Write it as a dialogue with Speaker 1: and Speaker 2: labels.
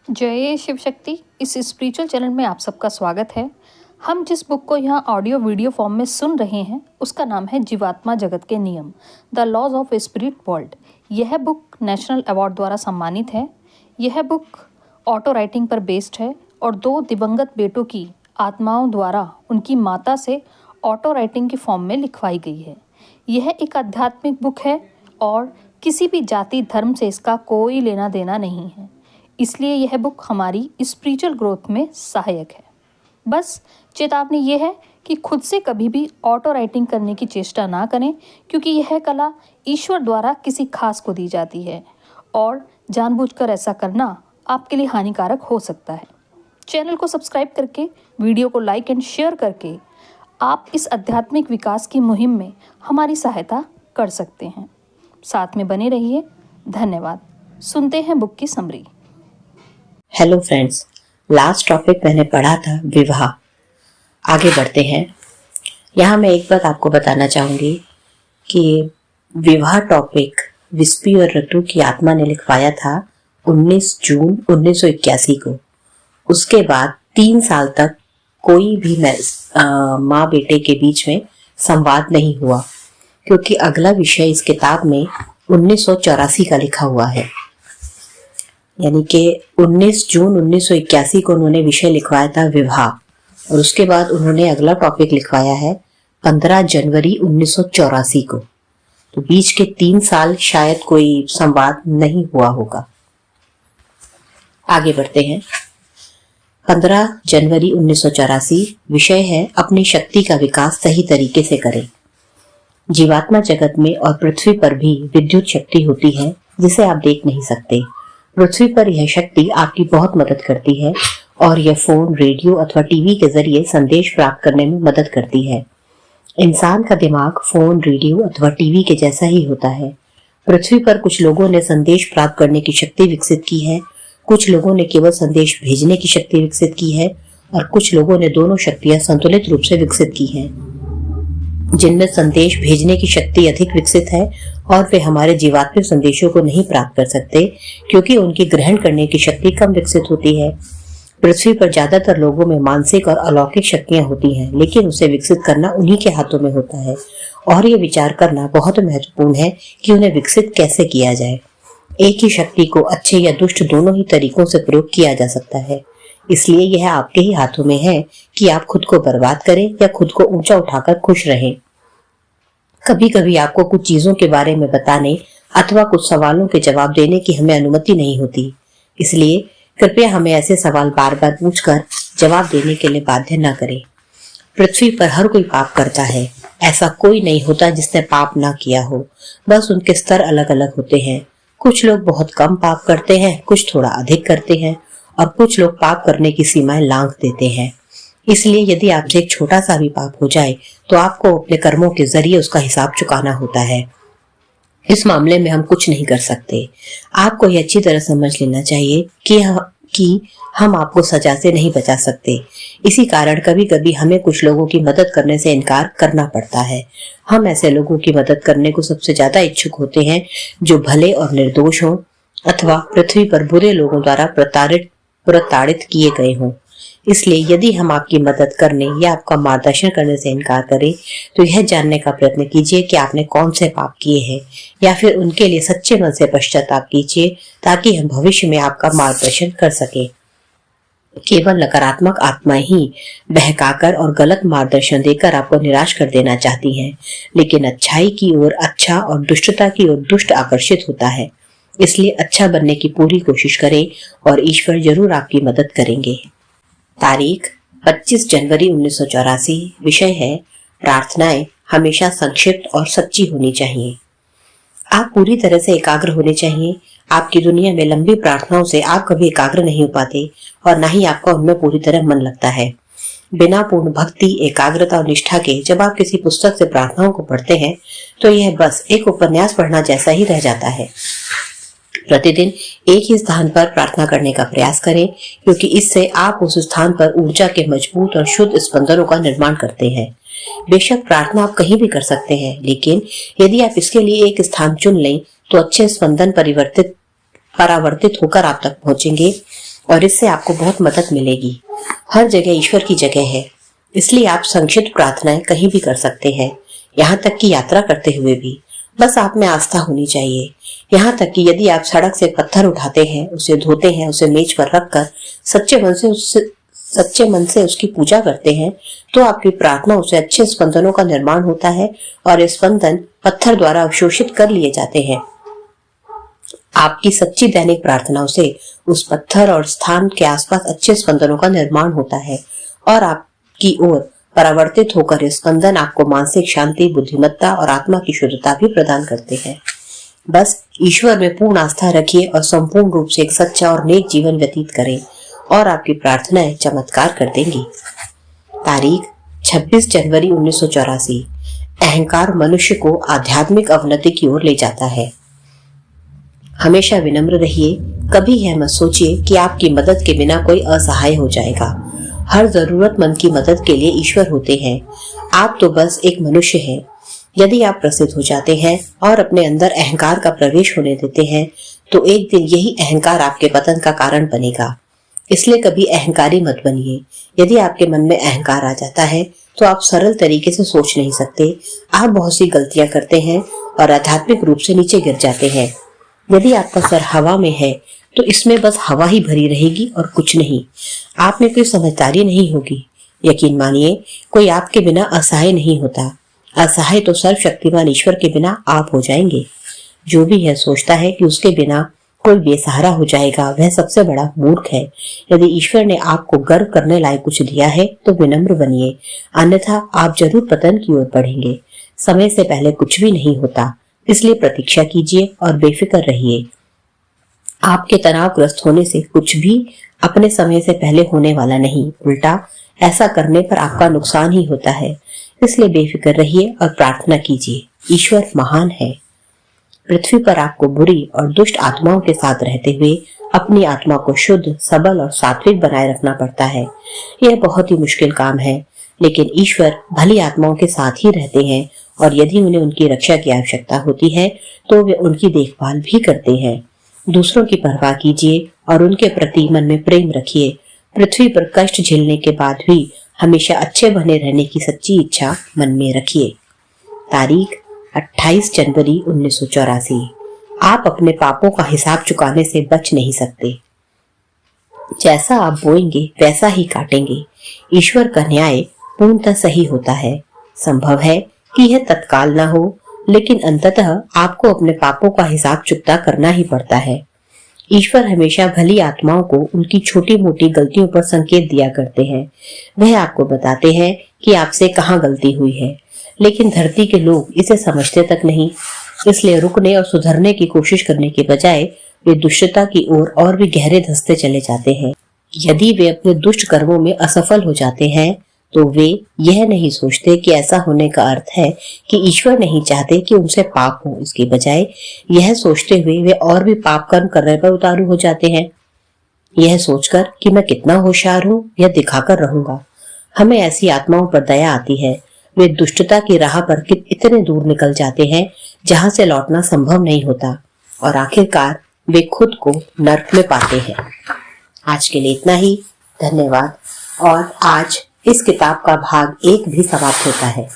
Speaker 1: जय शिव शक्ति। इस spiritual channel में आप सबका स्वागत है। हम जिस बुक को यहाँ ऑडियो वीडियो फॉर्म में सुन रहे हैं उसका नाम है जीवात्मा जगत के नियम, the laws of spirit world. यह बुक नेशनल अवार्ड द्वारा सम्मानित है। यह बुक ऑटो राइटिंग पर बेस्ड है और 2 दिवंगत बेटों की आत्माओं द्वारा उनकी माता से ऑटो राइटिंग की फॉर्म में लिखवाई गई है। यह एक आध्यात्मिक बुक है और किसी भी जाति धर्म से इसका कोई लेना देना नहीं है, इसलिए यह बुक हमारी स्पिरिचुअल ग्रोथ में सहायक है। बस चेतावनी ये है कि खुद से कभी भी ऑटो राइटिंग करने की चेष्टा ना करें, क्योंकि यह कला ईश्वर द्वारा किसी खास को दी जाती है और जानबूझकर ऐसा करना आपके लिए हानिकारक हो सकता है। चैनल को सब्सक्राइब करके, वीडियो को लाइक एंड शेयर करके आप इस आध्यात्मिक विकास की मुहिम में हमारी सहायता कर सकते हैं। साथ में बने रहिए। धन्यवाद। सुनते हैं बुक की summary.
Speaker 2: Hello friends, last topic मैंने पढ़ा था विवाह। आगे बढ़ते हैं। यहाँ मैं एक बात आपको बताना चाहूंगी कि विवाह टॉपिक विस्पी और रतु की आत्मा ने लिखवाया था 19 जून 1981 को। उसके बाद 3 साल तक कोई भी माँ बेटे के बीच में संवाद नहीं हुआ, क्योंकि अगला विषय इस किताब में 1984 का लिखा हुआ है। यानी कि 19 जून 1981 को उन्होंने विषय लिखवाया था विवाह, और उसके बाद उन्होंने अगला टॉपिक लिखवाया है 15 जनवरी 1984 को। तो बीच के 3 साल शायद कोई संवाद नहीं हुआ होगा। आगे बढ़ते हैं। 15 जनवरी 1984 विषय है अपनी शक्ति का विकास सही तरीके से करें। जीवात्मा जगत में और पृथ्वी पर भी विद्युत शक्ति होती है जिसे आप देख नहीं सकते। पृथ्वी पर यह शक्ति आपकी बहुत मदद करती है और यह फोन, रेडियो अथवा टीवी के जरिए संदेश प्राप्त करने में मदद करती है। इंसान का दिमाग फोन, रेडियो अथवा टीवी के जैसा ही होता है। पृथ्वी पर कुछ लोगों ने संदेश प्राप्त करने की शक्ति विकसित की है, कुछ लोगों ने केवल संदेश भेजने की शक्ति विकसित की है और कुछ लोगों ने दोनों शक्तियां संतुलित रूप से विकसित की हैं। जिनमें संदेश भेजने की शक्ति अधिक विकसित है और वे हमारे जीवात्मिक संदेशों को नहीं प्राप्त कर सकते, क्योंकि उनकी ग्रहण करने की शक्ति कम विकसित होती है। पृथ्वी पर ज्यादातर लोगों में मानसिक और अलौकिक शक्तियां होती हैं, लेकिन उसे विकसित करना उन्हीं के हाथों में होता है और ये विचार करना बहुत महत्वपूर्ण है कि उन्हें विकसित कैसे किया जाए। एक ही शक्ति को अच्छे या दुष्ट दोनों ही तरीकों से प्रयोग किया जा सकता है, इसलिए यह आपके ही हाथों में है कि आप खुद को बर्बाद करें या खुद को ऊंचा उठाकर खुश रहें। कभी कभी आपको कुछ चीजों के बारे में बताने अथवा कुछ सवालों के जवाब देने की हमें अनुमति नहीं होती, इसलिए कृपया हमें ऐसे सवाल बार बार पूछकर जवाब देने के लिए बाध्य न करें। पृथ्वी पर हर कोई पाप करता है, ऐसा कोई नहीं होता जिसने पाप ना किया हो, बस उनके स्तर अलग अलग होते हैं। कुछ लोग बहुत कम पाप करते हैं, कुछ थोड़ा अधिक करते हैं और कुछ लोग पाप करने की सीमाएं लांघ देते हैं। इसलिए यदि आपसे एक छोटा सा भी पाप हो जाए तो आपको अपने कर्मों के जरिए उसका हिसाब चुकाना होता है। इस मामले में हम कुछ नहीं कर सकते। आपको यह अच्छी तरह समझ लेना चाहिए कि हम आपको सजा से नहीं बचा सकते। इसी कारण कभी कभी हमें कुछ लोगों की मदद करने से इनकार करना पड़ता है। हम ऐसे लोगों की मदद करने को सबसे ज्यादा इच्छुक होते हैं जो भले और निर्दोष हों अथवा पृथ्वी पर बुरे लोगों द्वारा प्रताड़ित किए गए हों। इसलिए यदि हम आपकी मदद करने या आपका मार्गदर्शन करने से इनकार करें तो यह जानने का प्रयत्न कीजिए कि आपने कौन से पाप किए हैं, या फिर उनके लिए सच्चे मन से पश्चाताप कीजिए ताकि हम भविष्य में आपका मार्गदर्शन कर सके। केवल नकारात्मक आत्माएं ही बहकाकर और गलत मार्गदर्शन देकर आपको निराश कर देना चाहती हैं, लेकिन अच्छाई की ओर अच्छा और दुष्टता की ओर दुष्ट आकर्षित होता है। इसलिए अच्छा बनने की पूरी कोशिश करें और ईश्वर जरूर आपकी मदद करेंगे। तारीख 25 जनवरी 1984। विषय है प्रार्थनाएं हमेशा संक्षिप्त और सच्ची होनी चाहिए। आप पूरी तरह से एकाग्र होने चाहिए। आपकी दुनिया में लंबी प्रार्थनाओं से आप कभी एकाग्र नहीं हो पाते और न ही आपका उनमें पूरी तरह मन लगता है। बिना पूर्ण भक्ति, एकाग्रता और निष्ठा के जब आप किसी पुस्तक से प्रार्थनाओं को पढ़ते हैं तो यह बस एक उपन्यास पढ़ना जैसा ही रह जाता है। प्रतिदिन एक ही स्थान पर प्रार्थना करने का प्रयास करें, क्योंकि इससे आप उस स्थान पर ऊर्जा के मजबूत और शुद्ध स्पंदनों का निर्माण करते हैं। बेशक प्रार्थना आप कहीं भी कर सकते हैं, लेकिन यदि आप इसके लिए एक स्थान चुन लें तो अच्छे स्पंदन परावर्तित होकर आप तक पहुंचेंगे और इससे आपको बहुत मदद मिलेगी। हर जगह ईश्वर की जगह है, इसलिए आप संक्षिप्त प्रार्थनाएं कहीं भी कर सकते हैं, यहाँ तक कि यात्रा करते हुए भी। बस आप में आस्था होनी चाहिए। यहाँ तक कि यदि आप सड़क से पत्थर उठाते हैं, उसे धोते हैं, उसे मेज पर रखकर सच्चे मन से उसकी पूजा करते हैं, तो आपकी प्रार्थना से अच्छे स्पंदनों का निर्माण होता है और ये स्पंदन पत्थर द्वारा अवशोषित कर लिए जाते हैं। आपकी सच्ची दैनिक प्रार्थनाओं से उस पत्थर और स्थान के आसपास अच्छे स्पंदनों का निर्माण होता है और आपकी ओर परावर्तित होकर ये स्पंदन आपको मानसिक शांति, बुद्धिमत्ता और आत्मा की शुद्धता भी प्रदान करते हैं। बस ईश्वर में पूर्ण आस्था रखिए और संपूर्ण रूप से एक सच्चा और नेक जीवन व्यतीत करें और आपकी प्रार्थनाएं चमत्कार कर देंगी। तारीख 26 जनवरी 1984। अहंकार मनुष्य को आध्यात्मिक अवनति की ओर ले जाता है। हमेशा विनम्र रहिए। कभी यह मत सोचिए कि आपकी मदद के बिना कोई असहाय हो जाएगा। हर जरूरतमंद की मदद के लिए ईश्वर होते हैं। आप तो बस एक मनुष्य हैं। यदि आप प्रसिद्ध हो जाते हैं और अपने अंदर अहंकार का प्रवेश होने देते हैं, तो एक दिन यही अहंकार आपके पतन का कारण बनेगा। इसलिए कभी अहंकारी मत बनिए। यदि आपके मन में अहंकार आ जाता है, तो आप सरल तरीके से सोच नहीं सकते। आप बहुत सी गलतियां करते हैं और आध्यात्मिक रूप से नीचे गिर जाते हैं। यदि आपका सर हवा में है, तो इसमें बस हवा ही भरी रहेगी और कुछ नहीं। आप में कोई समझदारी नहीं होगी। यकीन मानिए, कोई आपके बिना असहाय नहीं होता। असहाय तो सर्वशक्तिमान ईश्वर के बिना आप हो जाएंगे। जो भी यह सोचता है कि उसके बिना कोई बेसहारा हो जाएगा, वह सबसे बड़ा मूर्ख है। यदि ईश्वर ने आपको गर्व करने लायक कुछ दिया है, तो विनम्र बनिए, अन्यथा आप जरूर पतन की ओर बढ़ेंगे। समय से पहले कुछ भी नहीं होता, इसलिए प्रतीक्षा कीजिए और बेफिक्र रहिए। आपके तनावग्रस्त होने से कुछ भी अपने समय से पहले होने वाला नहीं, उल्टा ऐसा करने पर आपका नुकसान ही होता है। इसलिए बेफिक्र रहिए और प्रार्थना कीजिए। ईश्वर महान है। पृथ्वी पर आपको बुरी और दुष्ट आत्माओं के साथ रहते हुए अपनी आत्मा को शुद्ध, सबल और सात्विक बनाए रखना पड़ता है। यह बहुत ही मुश्किल काम है, लेकिन ईश्वर भली आत्माओं के साथ ही रहते हैं और यदि उन्हें उनकी रक्षा की आवश्यकता होती है, तो वे उनकी देखभाल भी करते हैं। दूसरों की परवाह कीजिए और उनके प्रति मन में प्रेम रखिए। पृथ्वी पर कष्ट झेलने के बाद भी हमेशा अच्छे बने रहने की सच्ची इच्छा मन में रखिए। तारीख 28 जनवरी 1984। आप अपने पापों का हिसाब चुकाने से बच नहीं सकते। जैसा आप बोएंगे वैसा ही काटेंगे। ईश्वर का न्याय पूर्णतः सही होता है। संभव है कि यह तत्काल ना हो, लेकिन अंततः आपको अपने पापों का हिसाब चुकता करना ही पड़ता है। ईश्वर हमेशा भली आत्माओं को उनकी छोटी मोटी गलतियों पर संकेत दिया करते हैं। वह आपको बताते हैं कि आपसे कहाँ गलती हुई है, लेकिन धरती के लोग इसे समझते तक नहीं। इसलिए रुकने और सुधरने की कोशिश करने के बजाय वे दुष्टता की ओर और भी गहरे धंसते चले जाते हैं। यदि वे अपने दुष्ट कर्मों में असफल हो जाते हैं, तो वे यह नहीं सोचते कि ऐसा होने का अर्थ है कि ईश्वर नहीं चाहते कि उनसे पाप हो। इसके बजाय यह सोचते हुए वे और भी पाप कर्म करने पर उतारू हो जाते हैं, यह सोचकर कि मैं कितना होशियार हूँ, यह दिखाकर रहूंगा। हमें ऐसी आत्माओं पर दया आती है। वे दुष्टता की राह पर इतने दूर निकल जाते हैं जहां से लौटना संभव नहीं होता और आखिरकार वे खुद को नर्क में पाते हैं। आज के लिए इतना ही। धन्यवाद। और आज इस किताब का भाग 1 भी समाप्त होता है।